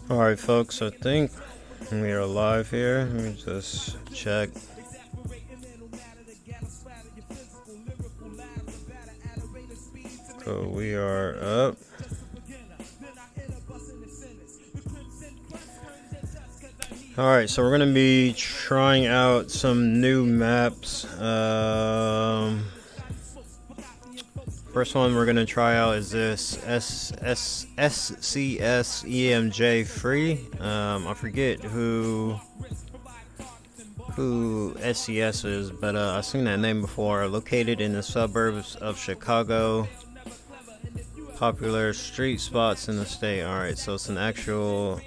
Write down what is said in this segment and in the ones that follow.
Alright folks, I think we are live here. Let me just check. So we are up. Alright, so we're going to be trying out some new maps. First one we're going to try out is this SCS EMJ free. I forget who SCS is, but I've seen that name before. Located in the suburbs of Chicago. Popular street spots in the state. Alright, so it's an actual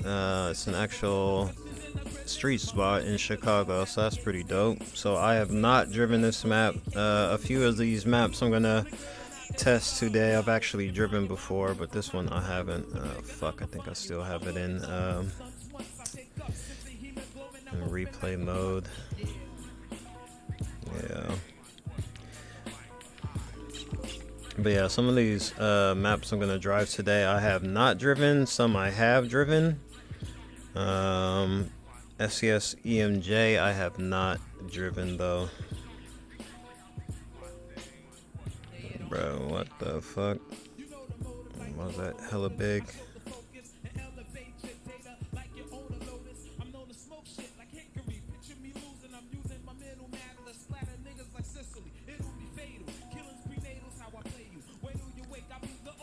street spot in Chicago, so that's pretty dope. So I have not driven this map. A few of these maps I'm gonna test today I've actually driven before, but this one I haven't. Fuck, I think I still have it in replay mode. Yeah. But yeah, some of these maps I'm gonna drive today I have not driven, some I have driven. SCS EMJ I have not driven though. Bro, what the fuck? Was that hella big?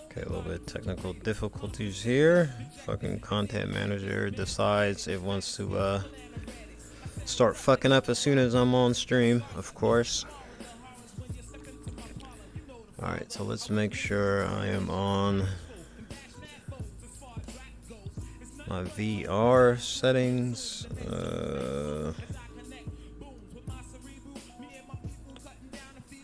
Okay, a little bit of technical difficulties here. Fucking content manager decides it wants to start fucking up as soon as I'm on stream, of course. Alright, so let's make sure I am on my VR settings.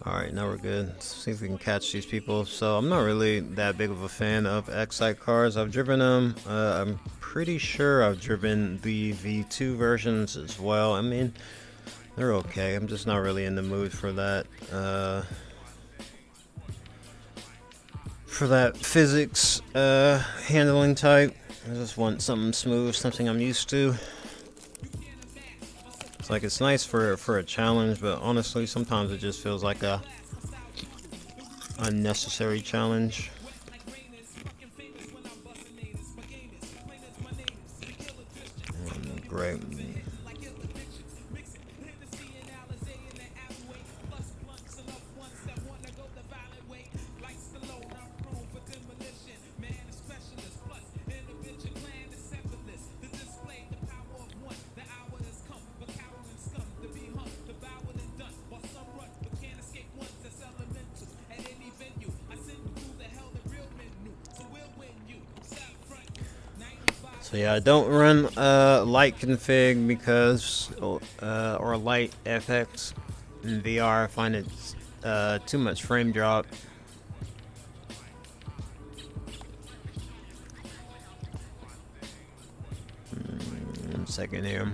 Alright, now we're good. Let's see if we can catch these people. So I'm not really that big of a fan of Excite cars. I've driven them. I'm pretty sure I've driven the V2 versions as well. I mean, they're okay. I'm just not really in the mood for that. For that physics handling type. I just want something smooth, something I'm used to. It's like it's nice for a challenge, but honestly sometimes it just feels like a unnecessary challenge. Great. So yeah, I don't run light config because or light FX in VR. I find it's too much frame drop. One second here.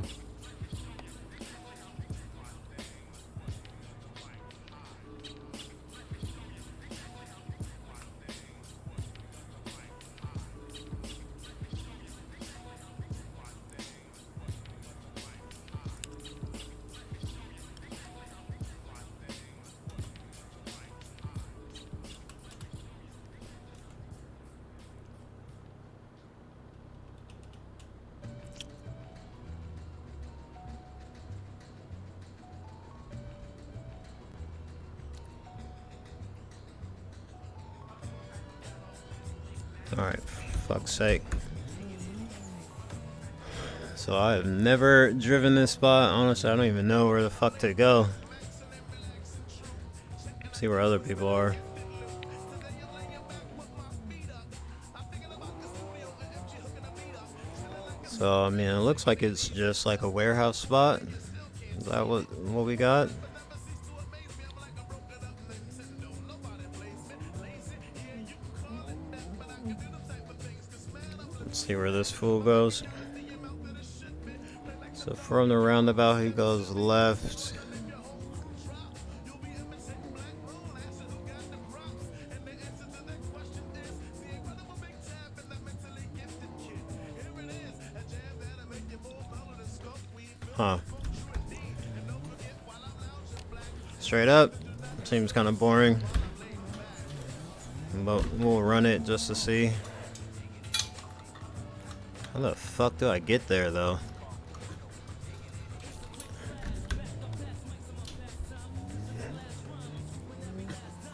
Alright, fuck's sake. So I have never driven this spot. Honestly, I don't even know where the fuck to go. See where other people are. So I mean, it looks like it's just like a warehouse spot. Is that what we got? Let's see where this fool goes. So from the roundabout, he goes left. Huh. Straight up. Seems kind of boring. But we'll run it just to see. How the fuck do I get there though?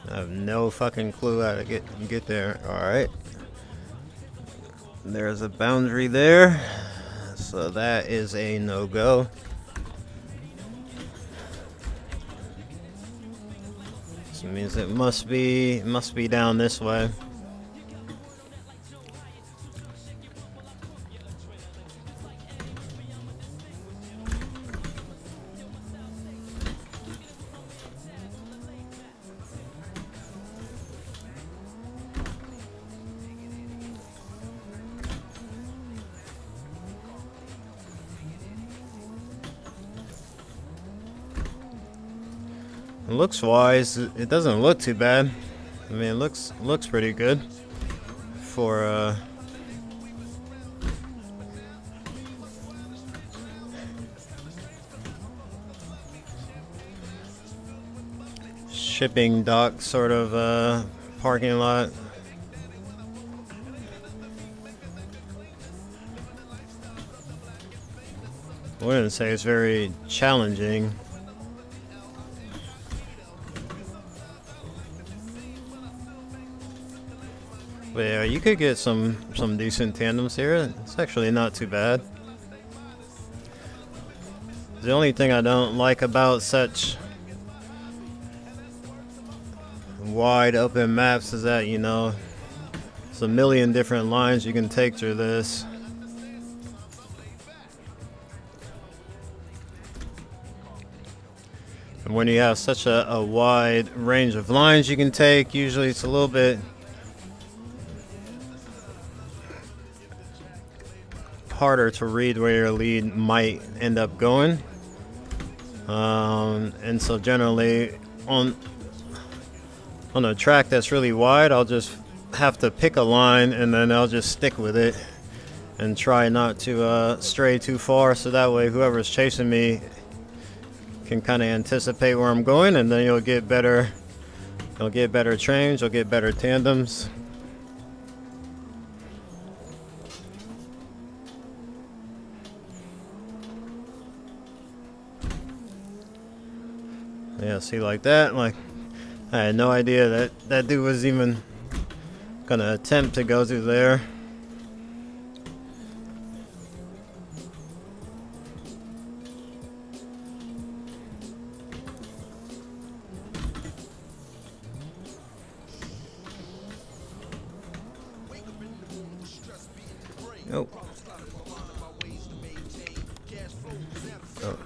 I have no fucking clue how to get there. Alright. There's a boundary there. So that is a no-go. This means it must be down this way. Looks wise, it doesn't look too bad. I mean, it looks pretty good for shipping dock sort of parking lot. I wouldn't say it's very challenging. But yeah, you could get some decent tandems here. It's actually not too bad. The only thing I don't like about such wide open maps is that, you know, there's a million different lines you can take through this. And when you have such a wide range of lines you can take, usually it's a little bit harder to read where your lead might end up going. And so generally on a track that's really wide, I'll just have to pick a line and then I'll just stick with it and try not to stray too far, so that way whoever's chasing me can kind of anticipate where I'm going, and then you'll get better trains, you'll get better tandems. Yeah, see, like that, like I had no idea that dude was even gonna attempt to go through there. Nope. Oh.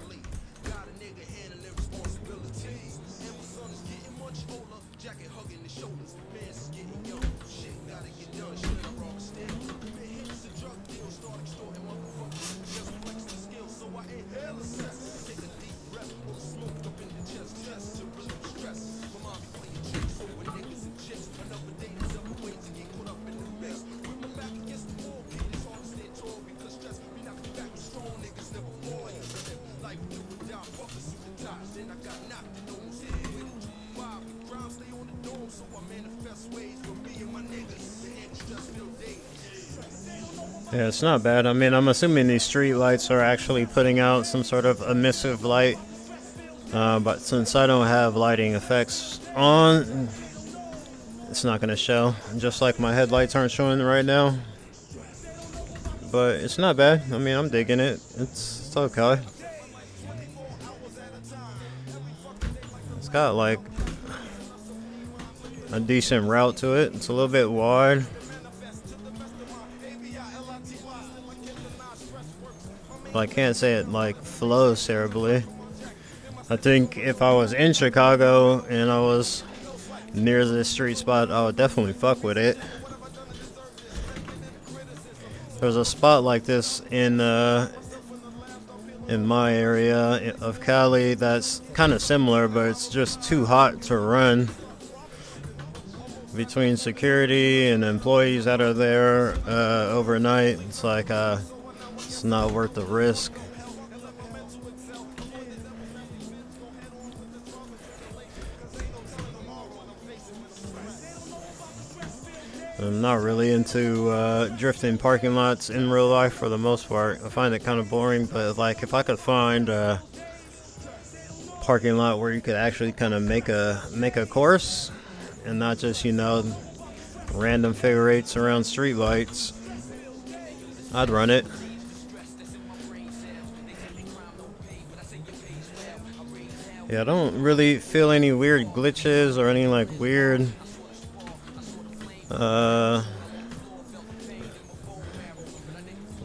Yeah, it's not bad. I mean, I'm assuming these street lights are actually putting out some sort of emissive light. But since I don't have lighting effects on, it's not going to show. Just like my headlights aren't showing right now. But it's not bad. I mean, I'm digging it. It's okay. It's got like a decent route to it. It's a little bit wide. But I can't say it like flows terribly. I think if I was in Chicago and I was near this street spot, I would definitely fuck with it. There's a spot like this in my area of Cali that's kind of similar, but it's just too hot to run. Between security and employees that are there overnight, it's like it's not worth the risk. I'm not really into drifting parking lots in real life for the most part. I find it kind of boring, but like if I could find a parking lot where you could actually kind of make a course and not just, you know, random figure eights around street lights, I'd run it. Yeah, I don't really feel any weird glitches or any like weird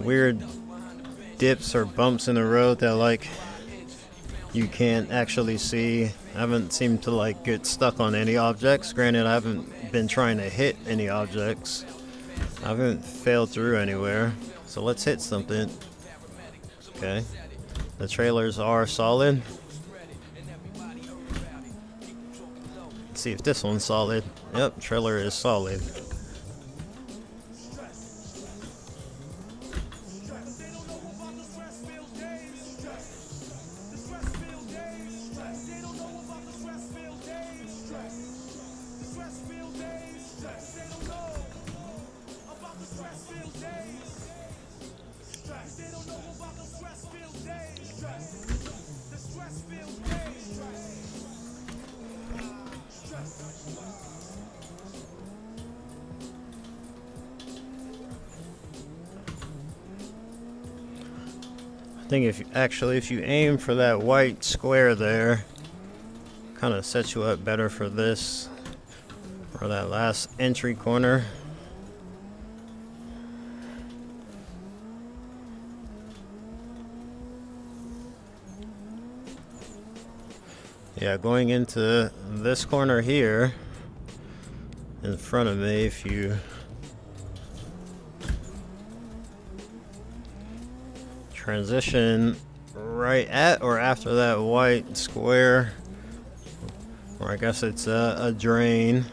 weird dips or bumps in the road that like you can't actually see. I haven't seemed to like get stuck on any objects. Granted, I haven't been trying to hit any objects. I haven't failed through anywhere. So let's hit something. Okay. The trailers are solid. Let's see if this one's solid. Yep, trailer is solid. I think if you aim for that white square there, kind of sets you up better for this, or that last entry corner. Yeah, going into this corner here in front of me, if you transition right at or after that white square, or I guess it's a drain,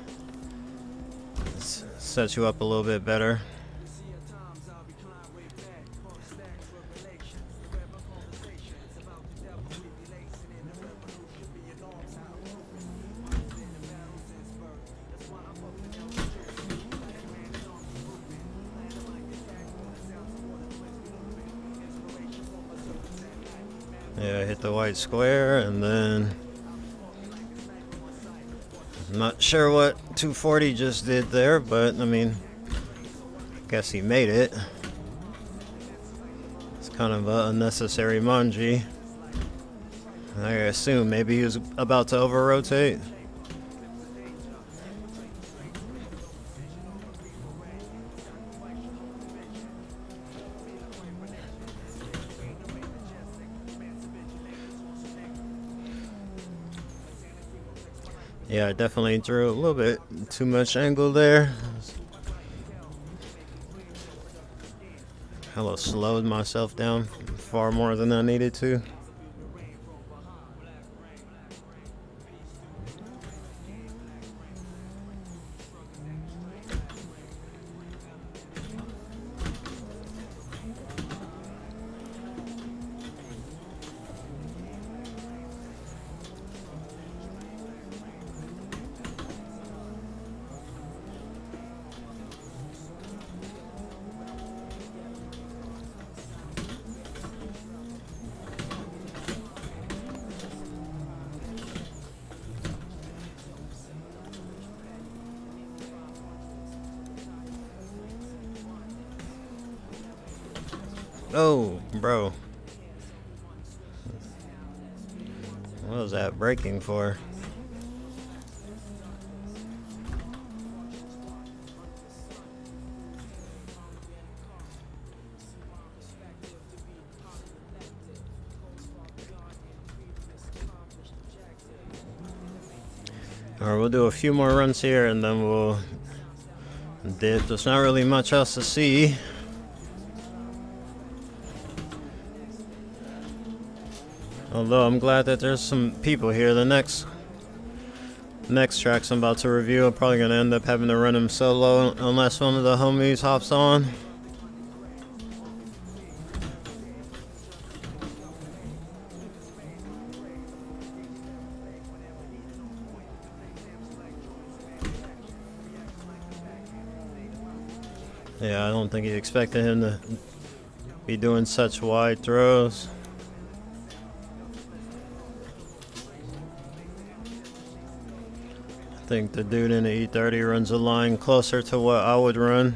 sets you up a little bit better. Yeah, hit the white square, and then I'm not sure what 240 just did there, but I mean, I guess he made it. It's kind of a unnecessary manji. I assume maybe he was about to over rotate. Yeah, I definitely drew a little bit too much angle there. Hella slowed myself down far more than I needed to. Oh, bro. What was that braking for? Alright, we'll do a few more runs here and then we'll dip. There's not really much else to see. Although I'm glad that there's some people here. The next tracks I'm about to review, I'm probably gonna end up having to run them solo unless one of the homies hops on. Yeah, I don't think he expected him to be doing such wide throws. I think the dude in the E30 runs a line closer to what I would run.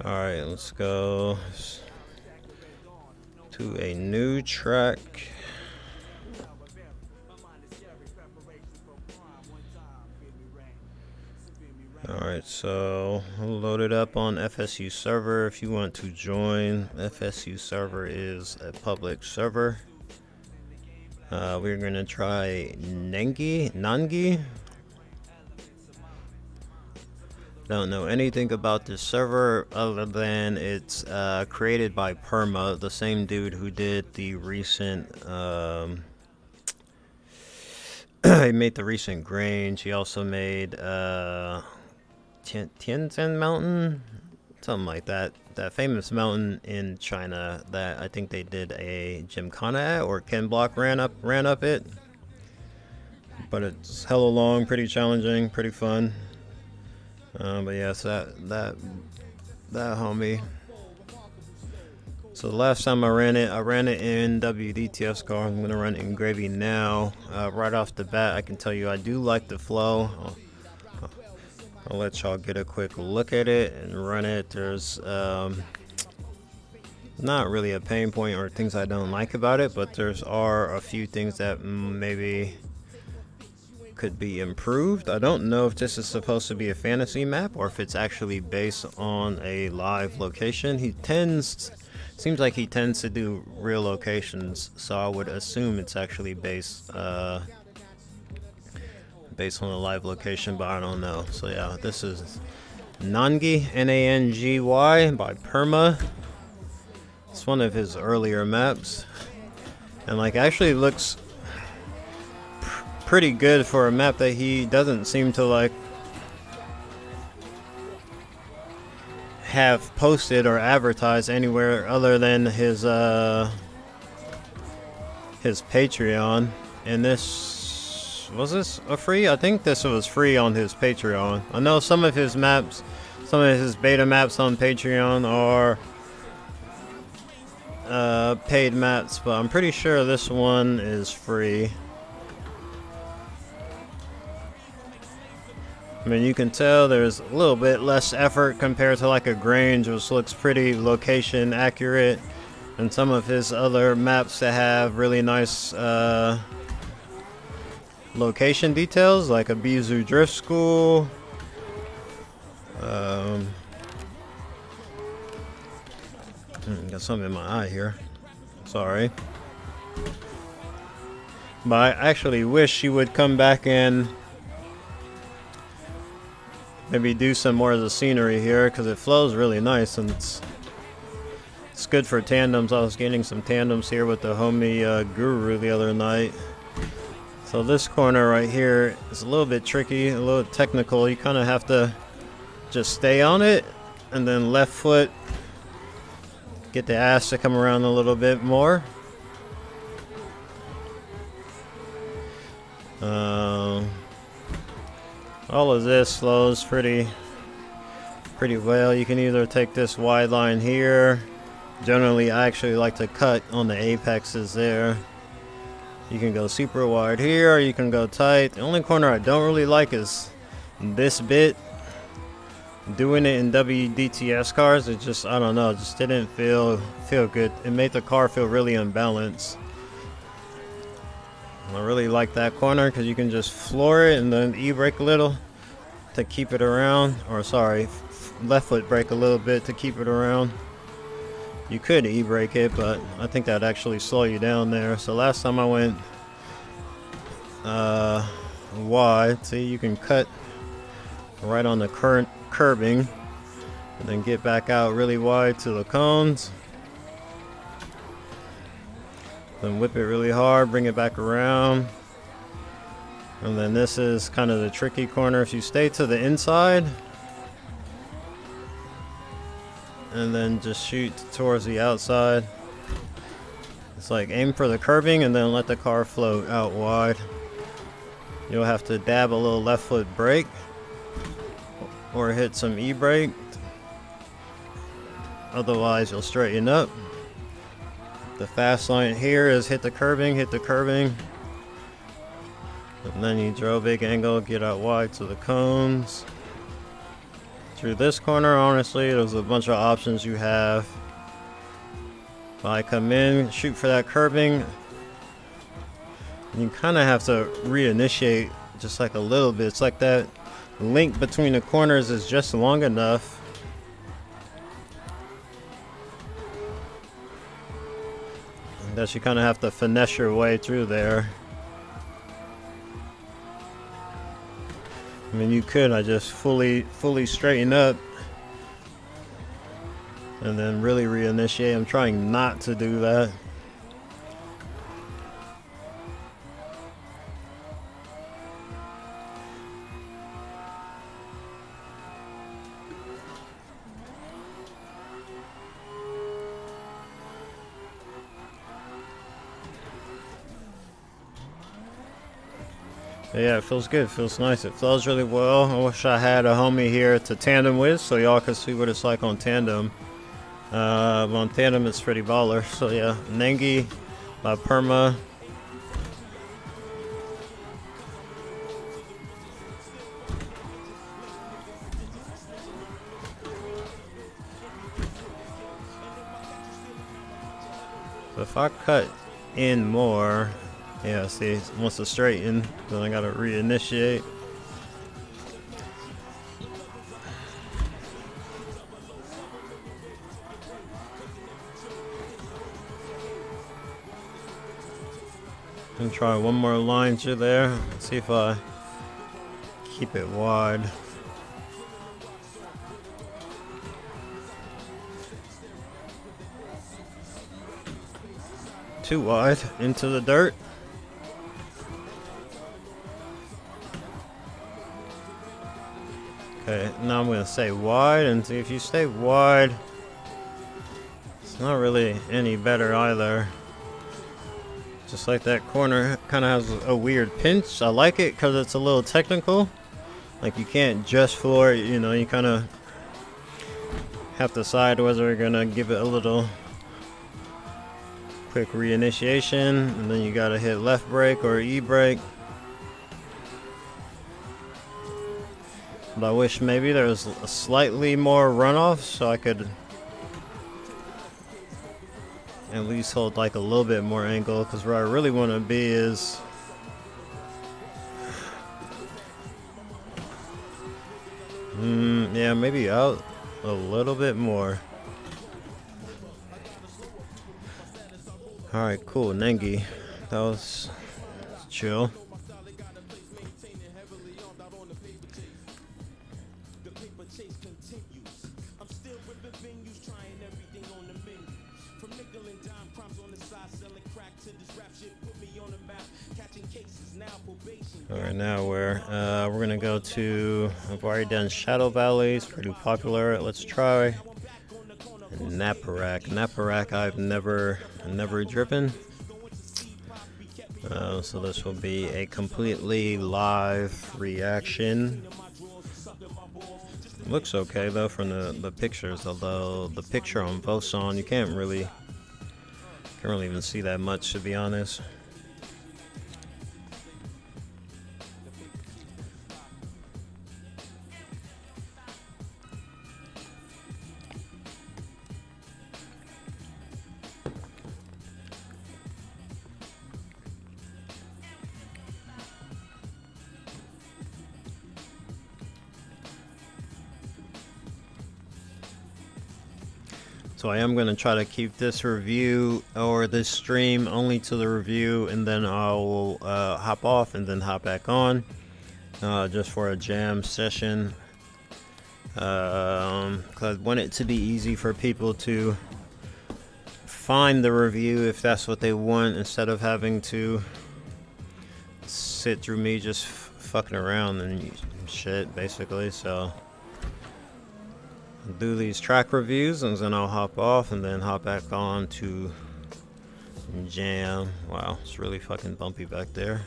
Alright, let's go to a new track. Alright, so I'll load it up on FSU server if you want to join. FSU server is a public server. We're going to try Nangy. Don't know anything about this server other than it's created by Perma, the same dude who did the recent he made the recent Grange. He also made Tianzhen Mountain, something like that, that famous mountain in China that I think they did a gymkhana at, or Ken Block ran up it. But it's hella long, pretty challenging, pretty fun. But yes, that homie. So the last time I ran it in WDTF's car. I'm gonna run it in Gravy now. Right off the bat, I can tell you I do like the flow. I'll let y'all get a quick look at it and run it. There's not really a pain point or things I don't like about it, but are a few things that maybe could be improved. I don't know if this is supposed to be a fantasy map or if it's actually based on a live location. Seems like he tends to do real locations, so I would assume it's actually based on a live location, but I don't know. So yeah, this is Nangy, Nangy by Perma. It's one of his earlier maps, and like actually looks pretty good for a map that he doesn't seem to like have posted or advertised anywhere other than his Patreon. And this was a free? I think this was free on his Patreon. I know some of his maps, some of his beta maps on Patreon are paid maps, but I'm pretty sure this one is free. I mean, you can tell there's a little bit less effort compared to like a Grange, which looks pretty location accurate, and some of his other maps that have really nice location details, like a Bizu Drift School. Got something in my eye here. Sorry. But I actually wish she would come back and maybe do some more of the scenery here, because it flows really nice and it's good for tandems. I was getting some tandems here with the homie Guru the other night. So this corner right here is a little bit tricky, a little technical. You kind of have to just stay on it and then left foot, get the ass to come around a little bit more. All of this flows pretty well. You can either take this wide line here. Generally, I actually like to cut on the apexes there. You can go super wide here, or you can go tight. The only corner I don't really like is this bit. Doing it in WDTS cars, it just, I don't know, it just didn't feel good. It made the car feel really unbalanced. I really like that corner because you can just floor it and then e-brake a little to keep it around, or sorry, left foot brake a little bit to keep it around. You could e-brake it, but I think that'd actually slow you down there. So last time I went wide, see, you can cut right on the current curbing and then get back out really wide to the cones. Then whip it really hard, bring it back around. And then this is kind of the tricky corner. If you stay to the inside and then just shoot towards the outside, It's like aim for the curbing and then let the car float out wide. You'll have to dab a little left foot brake or hit some e-brake. Otherwise you'll straighten up. The fast line here is hit the curbing, and then you draw a big angle, get out wide to the cones. Through this corner, honestly, there's a bunch of options you have. If I come in, shoot for that curbing, you kind of have to reinitiate just like a little bit. It's like that link between the corners is just long enough that you kind of have to finesse your way through there. I mean, you could, I just fully straighten up and then really reinitiate. I'm trying not to do that. Yeah, it feels good, it feels nice, it flows really well. I wish I had a homie here to tandem with so y'all could see what it's like on tandem. On tandem it's pretty baller. So yeah, Nangy by Perma. So if I cut in more, yeah, see, it wants to straighten, then I gotta reinitiate. And try one more line through there. Let's see if I keep it wide. Too wide into the dirt. Okay, now I'm gonna stay wide, and see if you stay wide, it's not really any better either. Just like that corner kind of has a weird pinch. I like it because it's a little technical. Like you can't just floor it, you know, you kind of have to decide whether you're gonna give it a little quick reinitiation, and then you gotta hit left brake or e-brake. But I wish maybe there was a slightly more runoff so I could at least hold like a little bit more angle, because where I really want to be is yeah, maybe out a little bit more. Alright, cool, Nangy. That was chill. Alright, now we're gonna go to, I've already done Shadow Valley, it's pretty popular. Let's try Naparrak. Naparrak I've never driven. So this will be a completely live reaction. Looks okay though from the pictures, although the picture on Voson you can't really even see that much, to be honest. So I am going to try to keep this review or this stream only to the review, and then I'll hop off and then hop back on just for a jam session. 'Cause I want it to be easy for people to find the review if that's what they want, instead of having to sit through me just fucking around and shit, basically. So I'll do these track reviews and then I'll hop off and then hop back on to Jam. Wow, it's really fucking bumpy back there.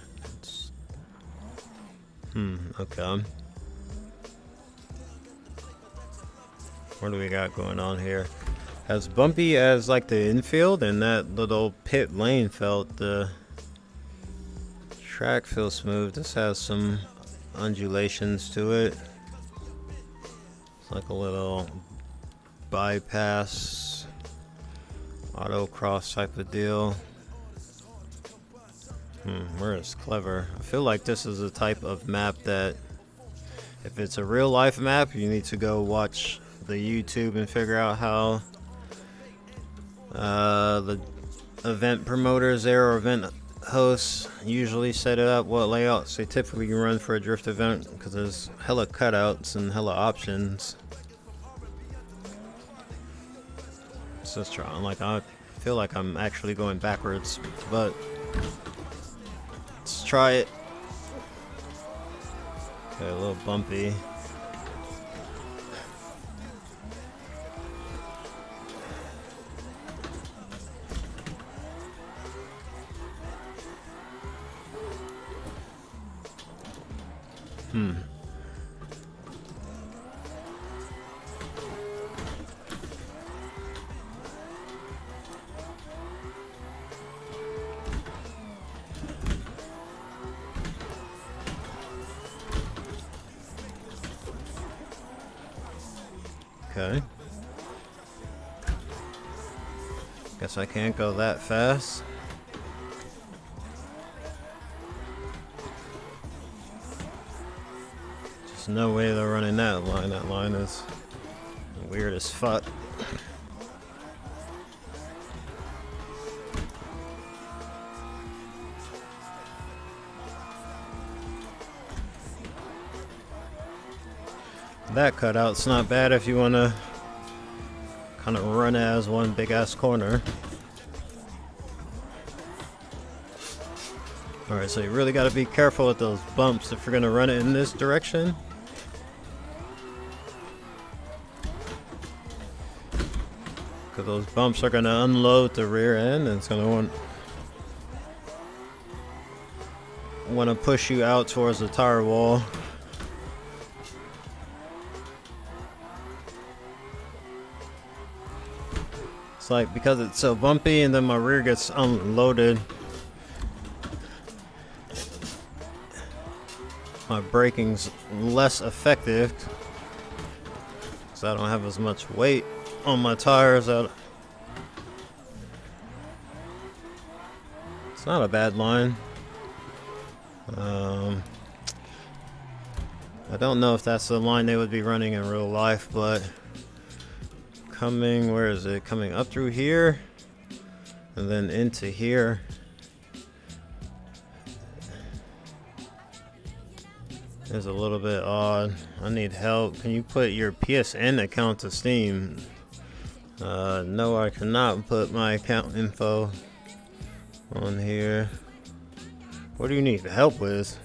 Okay. What do we got going on here? As bumpy as like the infield and that little pit lane felt, the track feels smooth. This has some undulations to it. It's like a little bypass autocross type of deal. Where is Clever? I feel like this is a type of map that if it's a real life map, you need to go watch the YouTube and figure out how the event promoters there or event hosts usually set it up, what layouts they typically run for a drift event, because there's hella cutouts and hella options. So let's try. Like, I feel like I'm actually going backwards, but let's try it. Okay, a little bumpy. Okay. Guess I can't go that fast. Just no way they're running that line. That line is weird as fuck. That cutout's not bad if you want to kind of run it as one big ass corner. Alright, so you really got to be careful with those bumps if you're going to run it in this direction. Because those bumps are going to unload the rear end and it's going to want to push you out towards the tire wall. It's like because it's so bumpy and then my rear gets unloaded, my braking's less effective because I don't have as much weight on my tires. It's not a bad line. I don't know if that's the line they would be running in real life, but where is it? Coming up through here and then into here. It's a little bit odd. I need help. Can you put your PSN account to Steam? No, I cannot put my account info on here. What do you need help with?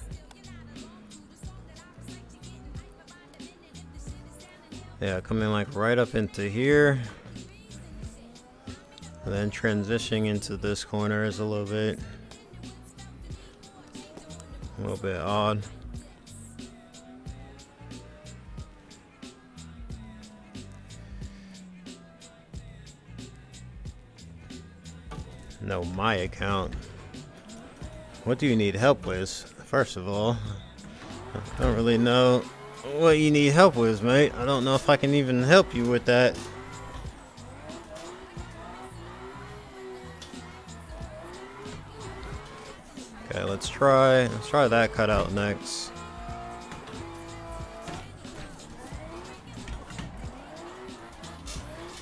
Yeah, coming like right up into here. And then transitioning into this corner is a little bit odd. No, my account. What do you need help with? First of all, I don't really know what you need help with, mate. I don't know if I can even help you with that. Okay, let's try that cutout next.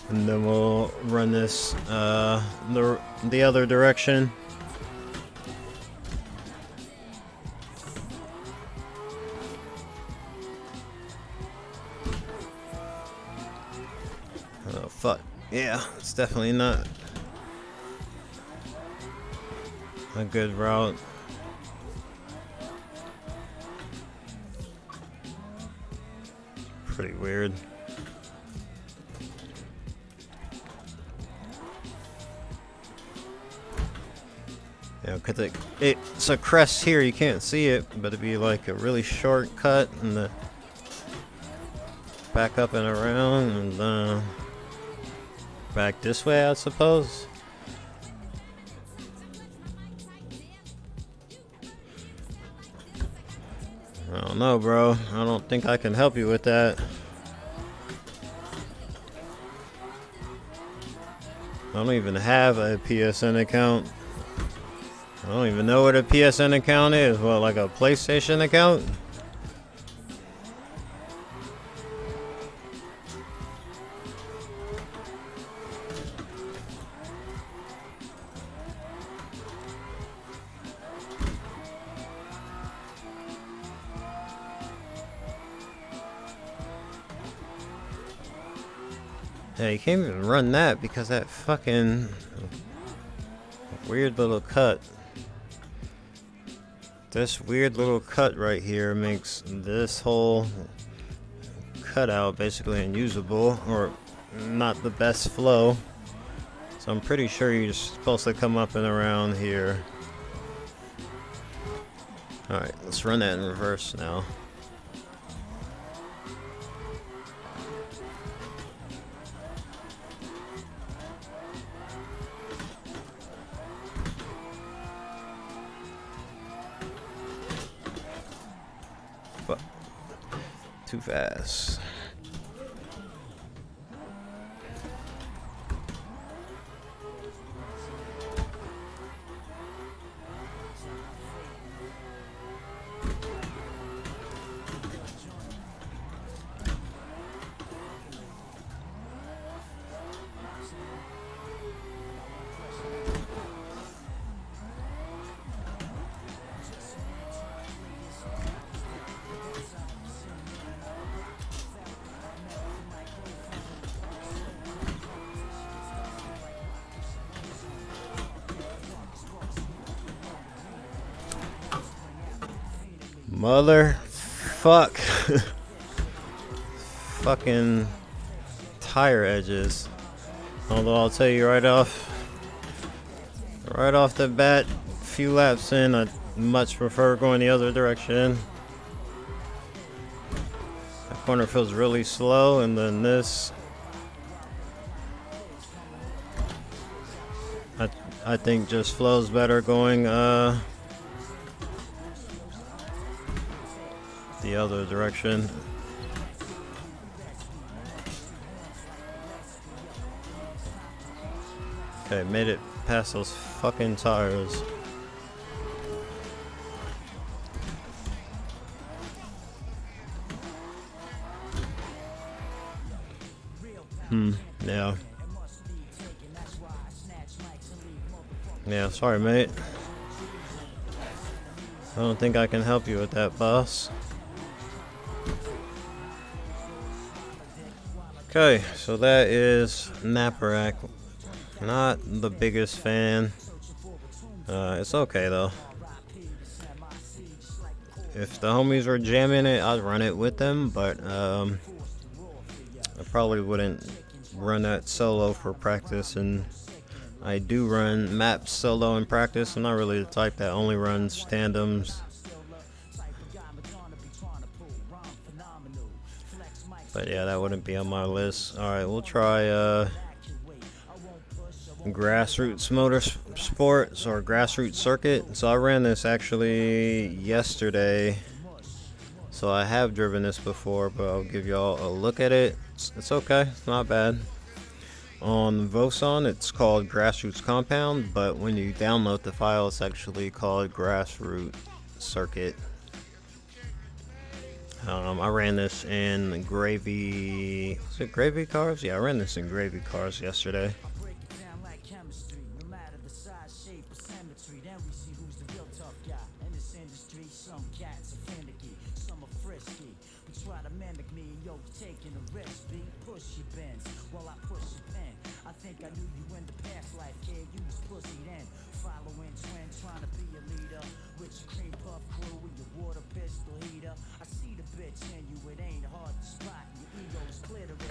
And then we'll run this the other direction. Oh fuck. Yeah, it's definitely not a good route. Pretty weird. You know, cause it's a crest here, you can't see it, but it'd be like a really short cut and the back up and around and back this way, I suppose. I don't know, bro. I don't think I can help you with that. I don't even have a PSN account. I don't even know what a PSN account is. What, like a PlayStation account? Yeah, you can't even run that because that fucking weird little cut. This weird little cut right here makes this whole cutout basically unusable, or not the best flow. So I'm pretty sure you're supposed to come up and around here. Alright, let's run that in reverse now. But too fast. Mother fuck. Fucking tire edges. Although I'll tell you right off the bat, a few laps in, I'd much prefer going the other direction. That corner feels really slow, and then this, I think just flows better going the other direction. Okay, made it past those fucking tires. Yeah. Yeah, sorry, mate. I don't think I can help you with that, boss. Okay, so that is Naparrak. Not the biggest fan. It's okay though. If the homies were jamming it, I'd run it with them, but I probably wouldn't run that solo for practice, and I do run maps solo in practice. I'm not really the type that only runs tandems. But yeah, that wouldn't be on my list. Alright, we'll try Grassroots Motorsports or Grassroots Circuit. So I ran this actually yesterday. So I have driven this before, but I'll give y'all a look at it. It's okay, it's not bad. On Voson, it's called Grassroots Compound, but when you download the file, it's actually called Grassroots Circuit. I ran this in gravy. Was it gravy cars? Yeah, I ran this in gravy cars yesterday.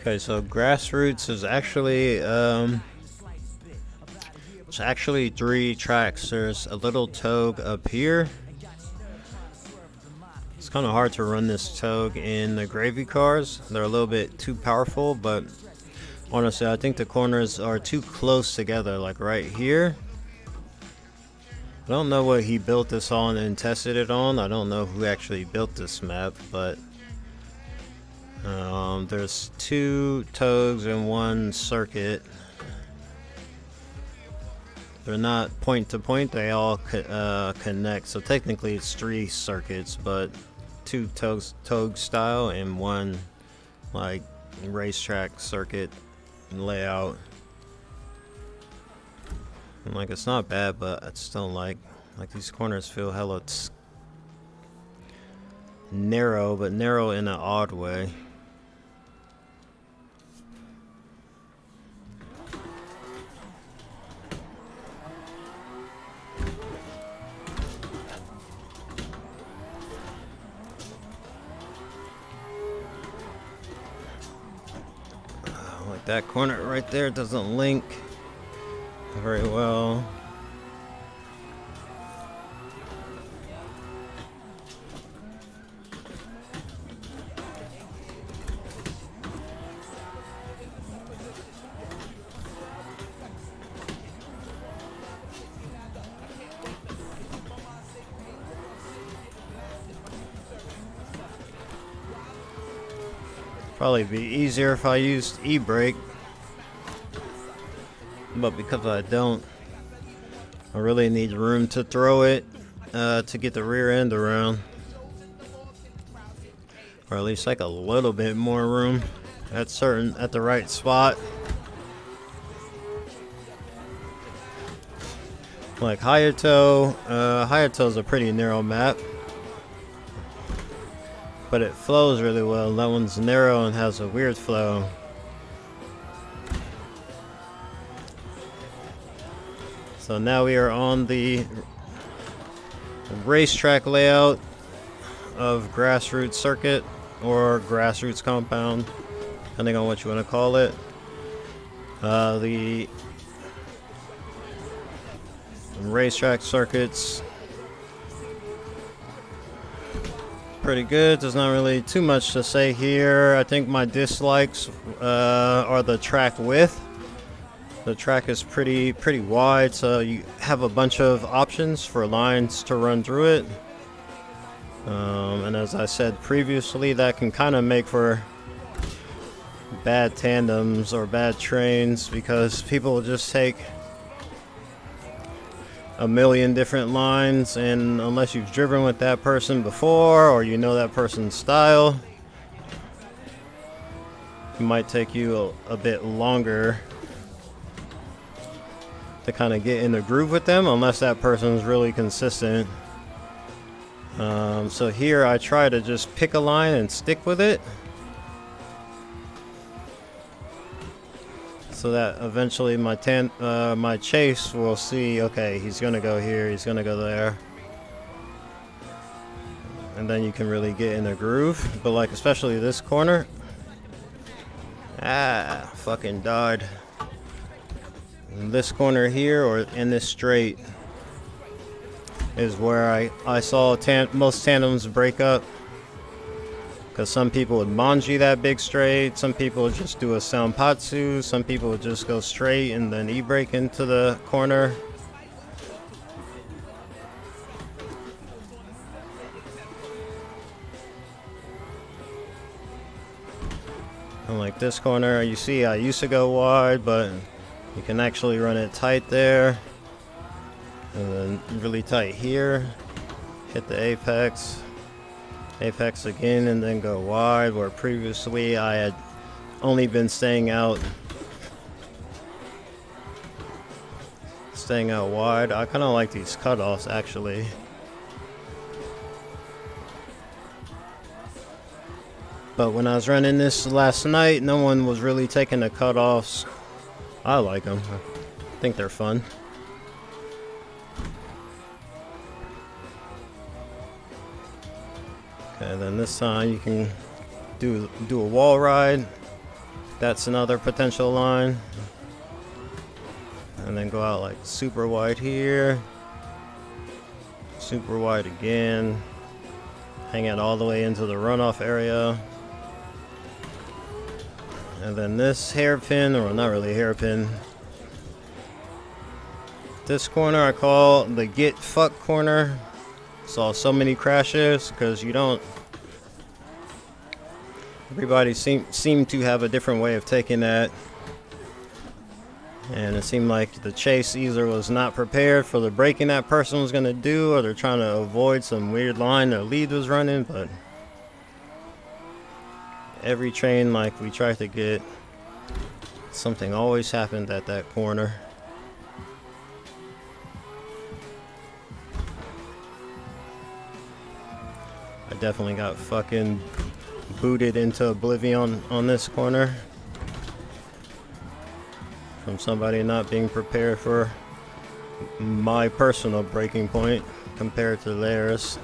Okay, so Grassroots is actually it's There's actually 3 tracks. There's a little Touge up here. It's kind of hard to run this Touge in the gravy cars. They're a little bit too powerful, but honestly, I think the corners are too close together, like right here. I don't know what he built this on and tested it on. I don't know who actually built this map, but there's 2 Touges and 1 circuit. They're not point to point, they all connect, so technically it's 3 circuits, but 2 Touge style and 1 like racetrack circuit layout. And like, it's not bad, but it's still like these corners feel hella narrow, but narrow in an odd way. Like that corner right there doesn't link very well. Probably be easier if I used e-brake, but because I don't, I really need room to throw it to get the rear end around, or at least like a little bit more room at the right spot. Like Hayato is a pretty narrow map, but it flows really well. That one's narrow and has a weird flow. So now we are on the racetrack layout of Grassroots circuit or Grassroots compound, depending on what you want to call it. The racetrack circuits pretty good. There's not really too much to say here. I think my dislikes are the track width. The track is pretty wide, so you have a bunch of options for lines to run through it. And as I said previously, that can kind of make for bad tandems or bad trains, because people will just take a million different lines, and unless you've driven with that person before or you know that person's style, it might take you a bit longer to kind of get in the groove with them, unless that person's really consistent. So here I try to just pick a line and stick with it, so that eventually my chase will see, okay, he's gonna go here, he's gonna go there, and then you can really get in the groove. But like, especially this corner, fucking died. This corner here, or in this straight, is where I saw most tandems break up, because some people would manji that big straight, some people would just do a sanpatsu, some people would just go straight and then e-brake into the corner. And like this corner, you see I used to go wide, but you can actually run it tight there, and then really tight here, hit the apex again, and then go wide, where previously I had only been staying out wide. I kind of like these cutoffs actually. But when I was running this last night, no one was really taking the cutoffs. I like them. I think they're fun. Okay, then this time you can do a wall ride. That's another potential line. and then go out like super wide here, super wide again, hang it all the way into the runoff area, and then this hairpin, or not really hairpin, this corner I call the get fucked corner. Saw so many crashes because you don't, everybody seemed to have a different way of taking that. And it seemed like the chase either was not prepared for the braking that person was going to do, or they're trying to avoid some weird line their lead was running. But every train like we tried to get, something always happened at that corner. I definitely got fucking booted into oblivion on this corner from somebody not being prepared for my personal breaking point compared to theirs.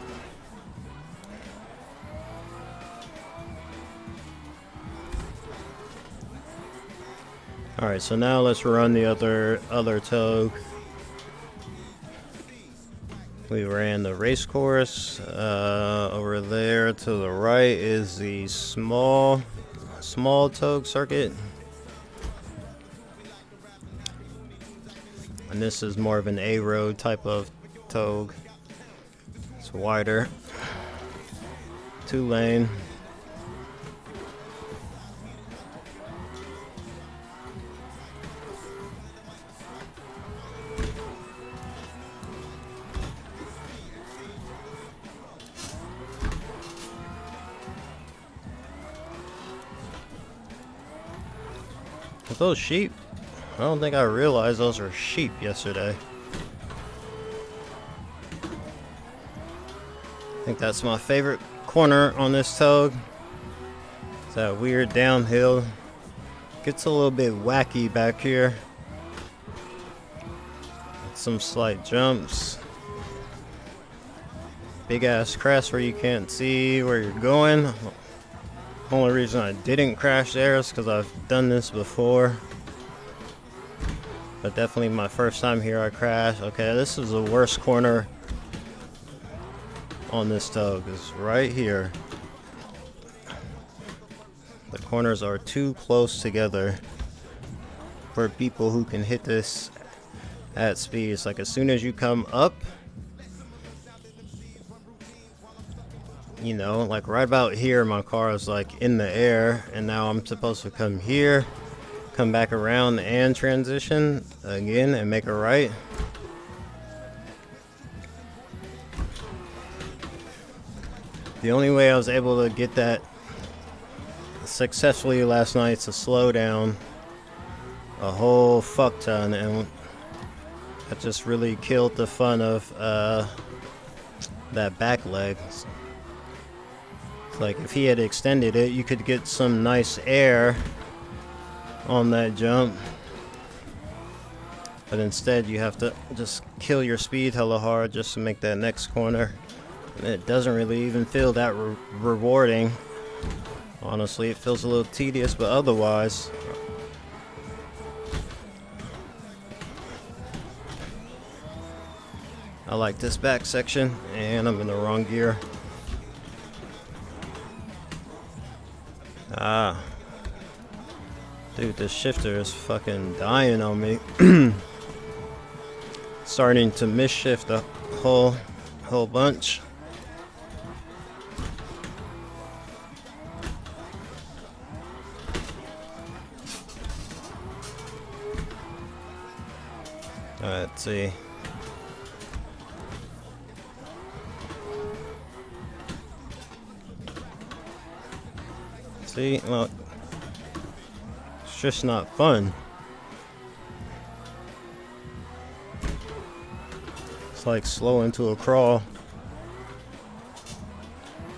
Alright, so now let's run the other Touge. We ran the race course. Over there to the right is the small Touge circuit. And this is more of an A-road type of Touge. It's wider. 2-lane. Are those sheep? I don't think I realized those were sheep yesterday. I think that's my favorite corner on this Touge. It's that weird downhill. Gets a little bit wacky back here. Some slight jumps. Big ass crash where you can't see where you're going. Only reason I didn't crash there is because I've done this before. But definitely my first time here I crashed. Okay, this is the worst corner on this Touge, is right here. The corners are too close together for people who can hit this at speed. It's like as soon as you come up, you know, like right about here my car is like in the air, and now I'm supposed to come here, come back around and transition again and make a right. The only way I was able to get that successfully last night to slow down a whole fuck ton, and that just really killed the fun of that back leg. It's like if he had extended it, you could get some nice air on that jump, but instead you have to just kill your speed hella hard just to make that next corner, and it doesn't really even feel that rewarding. Honestly, it feels a little tedious, but otherwise I like this back section, and I'm in the wrong gear. Dude, this shifter is fucking dying on me. Starting to misshift a whole bunch. Alright, let's see. See, well, it's just not fun. It's like slow into a crawl.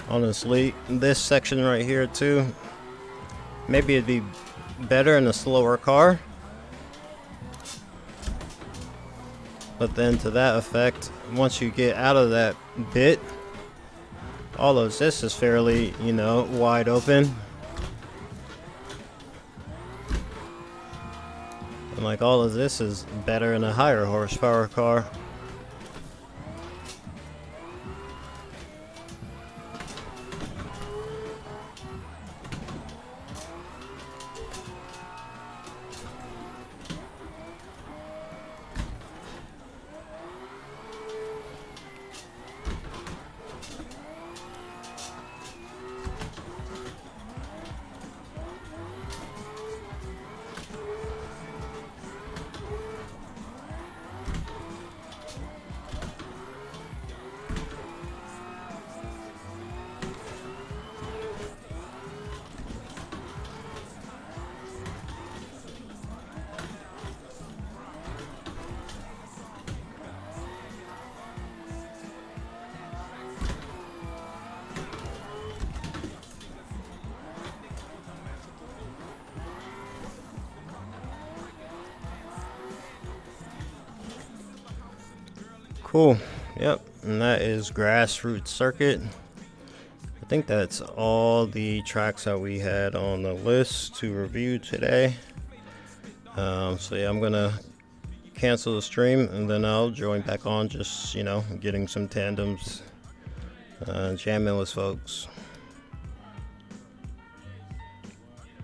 Honestly, this section right here too, maybe it'd be better in a slower car. But then to that effect, once you get out of that bit, all of this is fairly, you know, wide open. And like all of this is better in a higher horsepower car. Cool. Yep, and that is Grassroots circuit. I think that's all the tracks that we had on the list to review today. So yeah, I'm gonna cancel the stream and then I'll join back on, just, you know, getting some tandems, jamming with folks.